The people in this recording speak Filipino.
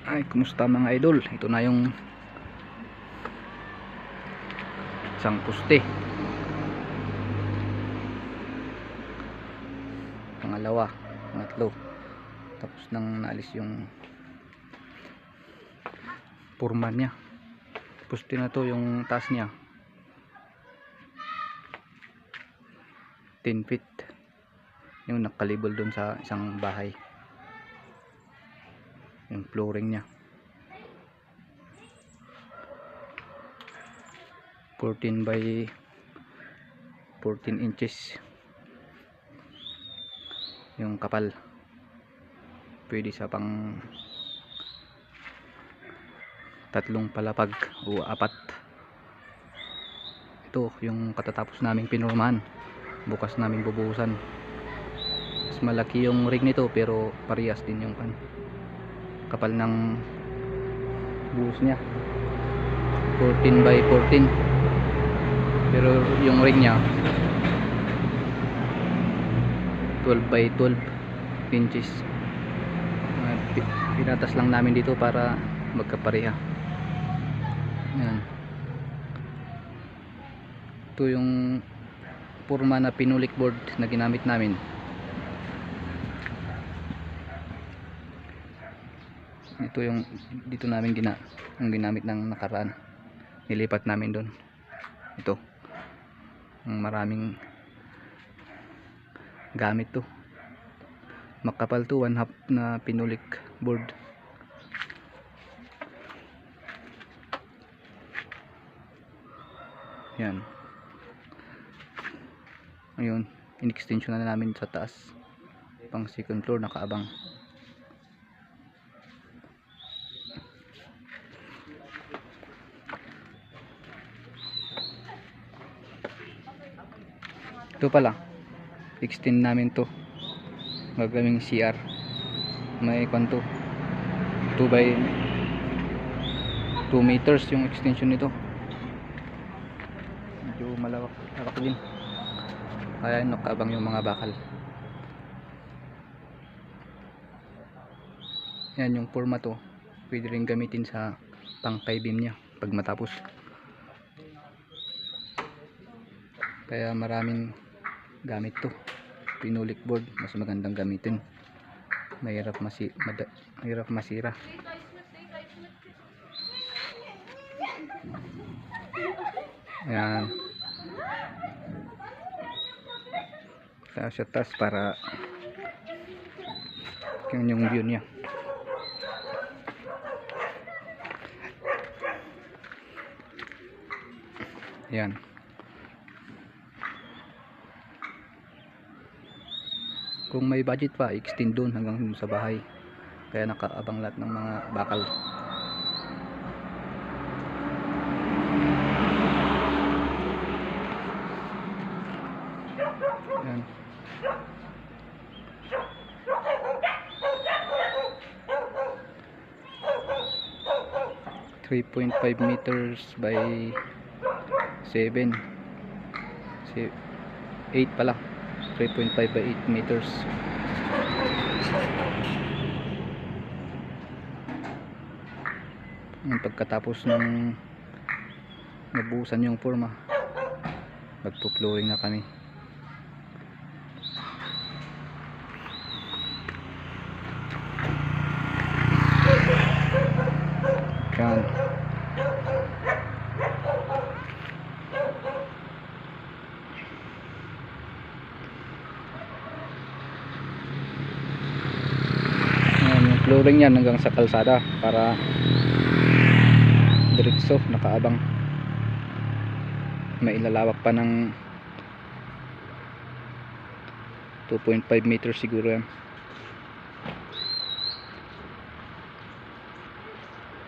Ay, kumusta mga idol? Ito na yung isang poste. Pangalawa, pangatlo. Tapos nang naalis yung purma niya. Poste na to, yung taas niya 10 feet. Yung nakalibol dun sa isang bahay. Yung flooring niya 14 by 14 inches yung kapal. Pwede sa pang tatlong palapag o apat. Ito yung katatapos naming pinurmahan, bukas naming bubuhusan. Mas malaki yung rig nito pero parehas din yung kapal ng buhos niya, 14 by 14, pero yung rig niya 12 by 12 inches. Pinatas lang namin dito para magkapareha. Yan. Ito yung purma na pinulik board na ginamit namin. Ito yung dito namin ang ginamit ng nakaraan. Nilipat namin doon. Ito. Maraming gamit to. Makapal to, 1/2 na pinulik board. Yan. Ayun, in-extension na namin sa taas. Pang second floor nakaabang. Ito pala, extend namin to, gagawing CR. May kwanto 2 by 2 meters yung extension nito. Medyo malawak din, kaya nakaabang yung mga bakal. Yan yung forma to, pwede rin gamitin sa tangkay beam nya pag matapos. Kaya maraming gamit to. Pinulik board, mas magandang gamitin. Mahirap masira. Ayan. Taas sa taas para yung view niya. Ayan. Kung may budget pa, extend doon hanggang sa bahay. Kaya nakaabang lahat ng mga bakal. Ayan. 3.5 meters by 7. 8 pala. 3.5 by 8 meters. Yung pagkatapos ng nabuhusan yung forma, magpo-flooring na kami. Yan. Flooring yan hanggang sa kalsada para diretso nakaabang. May ilalawak pa ng 2.5 meters siguro yan.